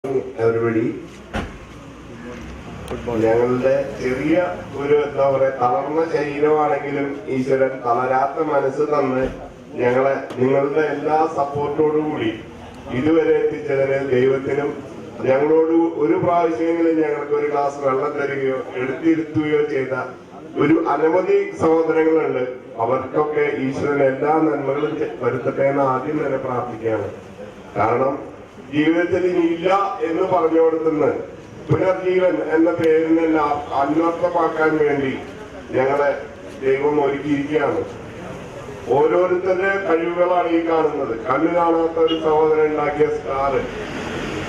everybody. ഞങ്ങളുടെ ചെറിയ ഒരു എന്താ പറയാ തളർന്ന ശരീരമാണെങ്കിലും ഈശ്വരൻ തളരാത്ത മനസ്സ് തന്ന് ഞങ്ങളെ നിങ്ങളുടെ എല്ലാ സപ്പോർട്ടോടു കൂടി ഇതുവരെ എത്തിച്ചതിന് ദൈവത്തിനും ഞങ്ങളോട് ഒരു പ്രാവശ്യമെങ്കിലും ഞങ്ങൾക്ക് ഒരു ഗ്ലാസ് വെള്ളം തരികയോ എടുത്തിരുത്തുകയോ ചെയ്ത ഒരു അനവധി സഹോദരങ്ങളുണ്ട്. അവർക്കൊക്കെ ഈശ്വരൻ എല്ലാ നന്മകളും വരുത്തട്ടെ എന്ന് ആദ്യം തന്നെ പ്രാർത്ഥിക്കുകയാണ്. കാരണം ജീവിതത്തിൽ ഇനിയില്ല എന്ന് പറഞ്ഞു കൊടുത്തുനിന്ന് പുനർജീവൻ എന്ന പേരിനെ അന്വർത്ഥമാക്കാൻ വേണ്ടി ഞങ്ങളെ ദൈവം ഒരുക്കിയിരിക്കുകയാണ്. ഓരോരുത്തരുടെ കഴിവുകളാണ് ഈ കാണുന്നത്. കണ്ണു കാണാത്ത ഒരു സഹോദരൻ ഉണ്ടാക്കിയ സ്റ്റാറ്,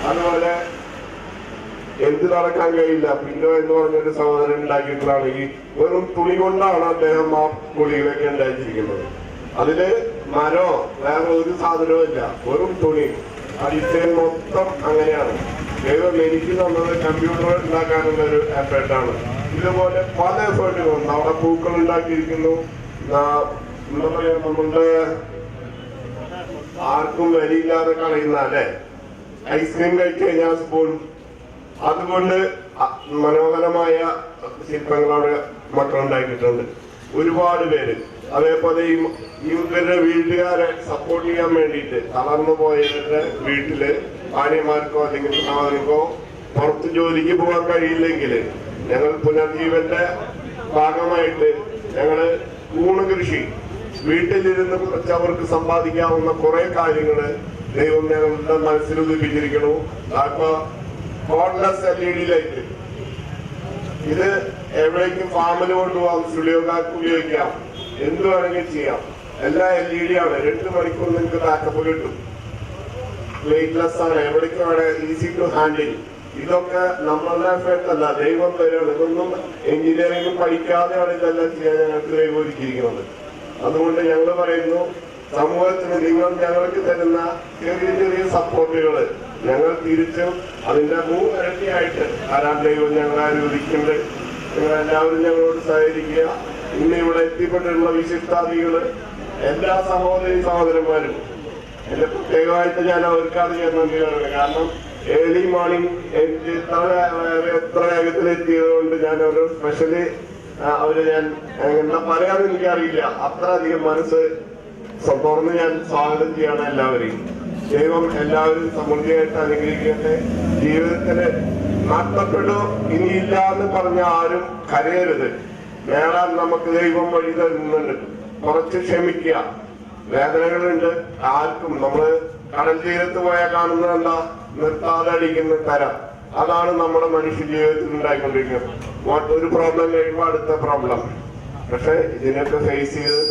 അതുപോലെ എന്ത് നടക്കാൻ കഴിയില്ല പിന്നോ എന്ന് പറഞ്ഞൊരു സഹോദരൻ ഉണ്ടാക്കിയിട്ടുള്ളതാണ്. ഈ വെറും തുണി കൊണ്ടാണ് അദ്ദേഹം ആ കുളികളൊക്കെ ഉണ്ടാക്കിയിരിക്കുന്നത്. അതില് മരോ വേറെ ഒരു സാധനവും ഇല്ല, വെറും തുണി. ആ ഡിസൈൻ മൊത്തം അങ്ങനെയാണ്. ദൈവം എനിക്ക് തന്നത് കമ്പ്യൂട്ടർ ഉണ്ടാക്കാനുള്ള ഒരു എഫേർട്ടാണ്. ഇതുപോലെ പല എഫേർട്ടുകളുണ്ട്. അവിടെ പൂക്കൾ ഉണ്ടാക്കിയിരിക്കുന്നു. എന്താ പറയാ, നമ്മളുടെ ആർക്കും വരിയില്ലാതെ കളയുന്ന അല്ലെ ഐസ്ക്രീം കഴിച്ചു കഴിഞ്ഞാൽ സ്പൂൺ, അതുകൊണ്ട് മനോഹരമായ ശില്പങ്ങൾ അവിടെ മക്കളുണ്ടാക്കിയിട്ടുണ്ട്. ഒരുപാട് പേര്. അതേപോലെ ഇവരുടെ വീട്ടുകാരെ സപ്പോർട്ട് ചെയ്യാൻ വേണ്ടിയിട്ട് തളർന്നു പോയവരുടെ വീട്ടില് ഭാര്യമാർക്കോ അല്ലെങ്കിൽ സഹോദരക്കോ പുറത്ത് ജോലിക്ക് പോകാൻ കഴിയില്ലെങ്കിൽ ഞങ്ങൾ പുനർജീവന്റെ ഭാഗമായിട്ട് ഞങ്ങള് ഊണ് കൃഷി വീട്ടിലിരുന്ന് കുറച്ച് അവർക്ക് സമ്പാദിക്കാവുന്ന കുറെ കാര്യങ്ങള് ദൈവം ഞങ്ങളുടെ മനസ്സിൽ ഉദിപ്പിച്ചിരിക്കണു. അപ്പൊ കോർഡ്ലെസ് LED ലൈറ്റ്, ഇത് എവിടേക്കും ഫാമിൽ കൊണ്ടുപോകാം, സ്റ്റുഡിയോക്കാർക്ക് ഉപയോഗിക്കാം, എന്ത് വേണമെങ്കിലും ചെയ്യാം. എല്ലാ LED ആണ്. 2 മണിക്കൂർ നിങ്ങൾക്ക് ബാക്കപ്പ് കിട്ടും. വെയിറ്റ്ലെസ് ആണ്, എവിടേക്കും അവിടെ ഈസി ടു ഹാൻഡിൽ. ഇതൊക്കെ നമ്മളുടെ എഫേർട്ട് അല്ല, ദൈവം തരുകയാണ്. ഇതൊന്നും എഞ്ചിനീയറിംഗ് പഠിക്കാതെയാണ് ഇതെല്ലാം ചെയ്യാൻ ഞങ്ങൾക്ക് ദൈവം ഒരുക്കിയിരിക്കുന്നത്. അതുകൊണ്ട് ഞങ്ങൾ പറയുന്നു, സമൂഹത്തിന് നിങ്ങൾ ഞങ്ങൾക്ക് തരുന്ന ചെറിയ ചെറിയ സപ്പോർട്ടുകള് ഞങ്ങൾ തിരിച്ചും അതിന്റെ 3 ഇരട്ടിയായിട്ട് ആരാൻ ദൈവം ഞങ്ങളെ അനുവദിക്കുന്നുണ്ട്. നിങ്ങളെല്ലാവരും ഞങ്ങളോട് സഹകരിക്കുക. ഇന്ന് ഇവിടെ എത്തിപ്പെട്ടിട്ടുള്ള വിശിഷ്ടാദികള് എല്ലാ സഹോദരന്മാരും എന്റെ പ്രത്യേകമായിട്ട് ഞാൻ അവർക്കാണ് ഞാൻ നന്ദി പറയുന്നത്. കാരണം ഏർലി മോർണിംഗ് എനിക്ക് എത്ര വേഗത്തിൽ എത്തിയത് കൊണ്ട് ഞാൻ ഒരു സ്പെഷ്യലി ഞാൻ എന്താ പറയാന്ന് എനിക്കറിയില്ല. അത്ര അധികം മനസ്സ് തുറന്ന് ഞാൻ സ്വാഗതം ചെയ്യാണ് എല്ലാവരെയും. ദൈവം എല്ലാവരും സമൃദ്ധിയായിട്ട് അനുഗ്രഹിക്കട്ടെ. ജീവിതത്തിന് നഷ്ടപ്പെടോ ഇനിയില്ല എന്ന് പറഞ്ഞ ആരും കരയരുത്. നേടാൻ നമുക്ക് ദൈവം വഴി തരുന്നുണ്ട്. കുറച്ച് ക്ഷമിക്കുക. വേദനകളുണ്ട് ആർക്കും. നമ്മള് കടൽ തീരത്ത് പോയാൽ കാണുന്നത് എന്താ? നിർത്താതെ അടിക്കുന്ന കര. അതാണ് നമ്മുടെ മനുഷ്യ ജീവിതത്തിൽ ഉണ്ടായിക്കൊണ്ടിരിക്കുന്നത്. ഒരു പ്രോബ്ലം കഴിയുമ്പോൾ അടുത്ത പ്രോബ്ലം. പക്ഷെ ഇതിനൊക്കെ ഫേസ് ചെയ്ത്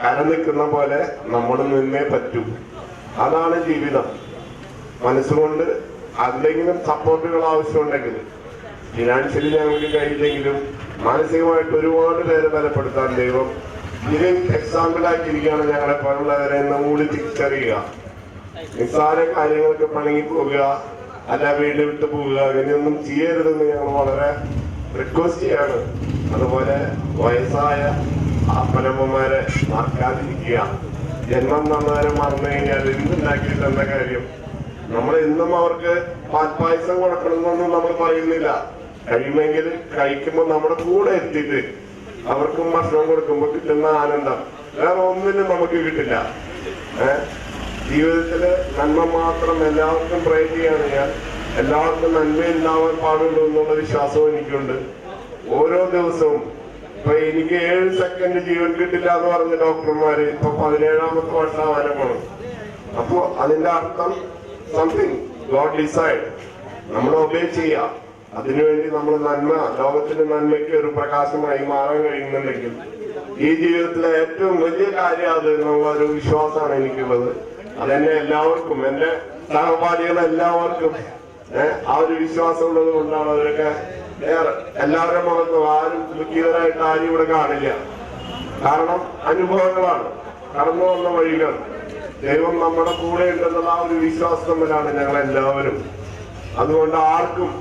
കര നിൽക്കുന്ന പോലെ നമ്മൾ നിന്നേ പറ്റൂ. അതാണ് ജീവിതം. മനസ്സുകൊണ്ട് എന്തെങ്കിലും സപ്പോർട്ടുകൾ ആവശ്യമുണ്ടെങ്കിൽ, ഫിനാൻഷ്യലി ഞങ്ങൾക്ക് കഴിയില്ലെങ്കിലും മാനസികമായിട്ട് ഒരുപാട് പേരെ ബലപ്പെടുത്താൻ ദൈവം ലിവിംഗ് എക്സാമ്പിൾ ആക്കിയിരിക്കുകയാണ്. ഞങ്ങളെ പോലുള്ളവരെ കൂടി തിരിച്ചറിയുക. നിസ്സാര കാര്യങ്ങൾക്ക് പണങ്ങി പോവുക, അല്ല വീട് വിട്ടു പോവുക, അങ്ങനെയൊന്നും ചെയ്യരുതെന്ന് ഞങ്ങൾ വളരെ റിക്വസ്റ്റ് ചെയ്യാണ്. അതുപോലെ വയസ്സായ അപ്പനമ്മമാരെ മറക്കാതിരിക്കുക. ജന്മം നന്നാരം മറന്നു കഴിഞ്ഞാൽ എന്തുണ്ടാക്കിയിട്ട് എന്താ കാര്യം? നമ്മൾ എന്നും അവർക്ക് പാൽപ്പായസം കൊടുക്കണമെന്നൊന്നും നമ്മൾ പറയുന്നില്ല. കഴിയുമെങ്കിൽ കഴിക്കുമ്പോൾ നമ്മുടെ കൂടെ എത്തിയിട്ട് അവർക്കും ഭക്ഷണം കൊടുക്കുമ്പോൾ കിട്ടുന്ന ആനന്ദം വേറെ ഒന്നിനും നമുക്ക് കിട്ടില്ല. ജീവിതത്തില് നന്മ മാത്രം എല്ലാവർക്കും പ്രേ ചെയ്യാണ് ഞാൻ. എല്ലാവർക്കും നന്മയുണ്ടാവാൻ പാടുള്ളൂ എന്നുള്ള വിശ്വാസവും എനിക്കുണ്ട്. ഓരോ ദിവസവും ഇപ്പൊ എനിക്ക് 7 സെക്കൻഡ് ജീവൻ കിട്ടില്ല എന്ന് പറഞ്ഞ ഡോക്ടർമാര് ഇപ്പൊ 17ാമത്തെ വർഷമാവാനാണ്. അപ്പോ അതിന്റെ അർത്ഥം സംതിങ് ഗോഡ് ഡിസൈഡ്. നമ്മൾ ഒബേ ചെയ്യാം. അതിനുവേണ്ടി നമ്മൾ നന്മ, ലോകത്തിന്റെ നന്മയ്ക്ക് ഒരു പ്രകാശമായി മാറാൻ കഴിയുന്നുണ്ടെങ്കിൽ ഈ ജീവിതത്തിലെ ഏറ്റവും വലിയ കാര്യം അത് എന്നുള്ള ഒരു വിശ്വാസമാണ് എനിക്കുള്ളത്. അതെന്നെ എല്ലാവർക്കും, എന്റെ സഹപാഠികളെല്ലാവർക്കും ആ ഒരു വിശ്വാസം ഉള്ളത് കൊണ്ടാണ് അവരൊക്കെ എല്ലാവരുടെ മുഖത്തും ആരും ദുഃഖിതരായിട്ട് ആരും ഇവിടെ കാണില്ല. കാരണം അനുഭവങ്ങളാണ്, കടന്നു വന്ന വഴികൾ. ദൈവം നമ്മുടെ കൂടെ ഉണ്ടെന്നുള്ള ആ ഒരു വിശ്വാസത്തിലാണ് ഞങ്ങൾ എല്ലാവരും. അതുകൊണ്ട് ആർക്കും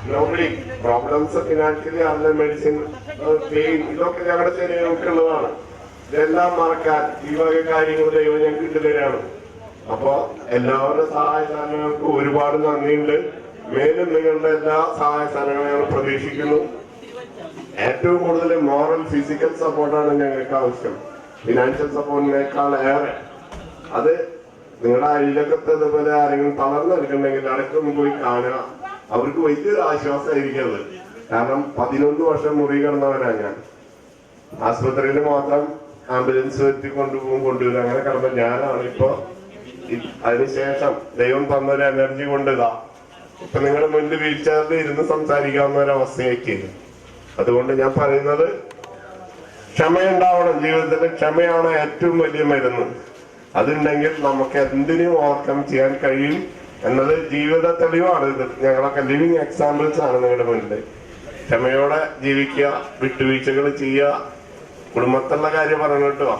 നോബഡി പ്രോബ്ലംസ് ഫിനാൻഷ്യലി അല്ല, മെഡിസിൻ, പെയിൻ, ഇതൊക്കെ ഞങ്ങളുടെ ശരീരമൊക്കെയുള്ളതാണ്. ഇതെല്ലാം മറക്കാൻ ഈ വക കാര്യങ്ങൾ ദൈവം ഞങ്ങൾക്ക് ഇട്ടുതരാണ്. അപ്പൊ എല്ലാവരുടെ സഹായ സഹകരണങ്ങൾക്ക് ഒരുപാട് നന്ദിയുണ്ട്. മേലും നിങ്ങളുടെ എല്ലാ സഹായ സഹകരണങ്ങളും ഞങ്ങൾ പ്രതീക്ഷിക്കുന്നു. ഏറ്റവും കൂടുതൽ മോറൽ ഫിസിക്കൽ സപ്പോർട്ടാണ് ഞങ്ങൾക്ക് ആവശ്യം, ഫിനാൻഷ്യൽ സപ്പോർട്ടിനേക്കാൾ ഏറെ. അത് നിങ്ങളുടെ അയലൊക്കത്തെ ഇതുപോലെ ആരെങ്കിലും തളർന്നെടുക്കുന്നുണ്ടെങ്കിൽ അടക്കം പോയി കാണുക. അവർക്ക് വലിയൊരു ആശ്വാസമായിരിക്കും അത്. കാരണം 11 വർഷം മുറി കിടന്നവനാണ് ഞാൻ. ആശുപത്രിയിൽ മാത്രം ആംബുലൻസ് വെച്ച് കൊണ്ടുവരും അങ്ങനെ കിടന്ന ഞാനാണ് ഇപ്പൊ. അതിനുശേഷം ദൈവം തന്നൊരു എനർജി കൊണ്ട് ഇപ്പൊ നിങ്ങളുടെ മുന്നിൽ വീൽചെയറിൽ ഇരുന്ന് സംസാരിക്കാവുന്ന ഒരവസ്ഥയാക്കി. അതുകൊണ്ട് ഞാൻ പറയുന്നത്, ക്ഷമയുണ്ടാവണം ജീവിതത്തിൽ. ക്ഷമയാണ് ഏറ്റവും വലിയ മരുന്ന്. അതുണ്ടെങ്കിൽ നമുക്ക് എന്തിനും ഓവർകം ചെയ്യാൻ കഴിയും എന്നത് ജീവിത തെളിവാണ്. ഇത് ഞങ്ങളൊക്കെ ലിവിങ് എക്സാമ്പിൾസ് ആണ് നിങ്ങളുടെ മുന്നിൽ. ക്ഷമയോടെ ജീവിക്കുക, വിട്ടുവീഴ്ചകൾ ചെയ്യുക. കുടുംബത്തിലുള്ള കാര്യം പറഞ്ഞു കേട്ടോ.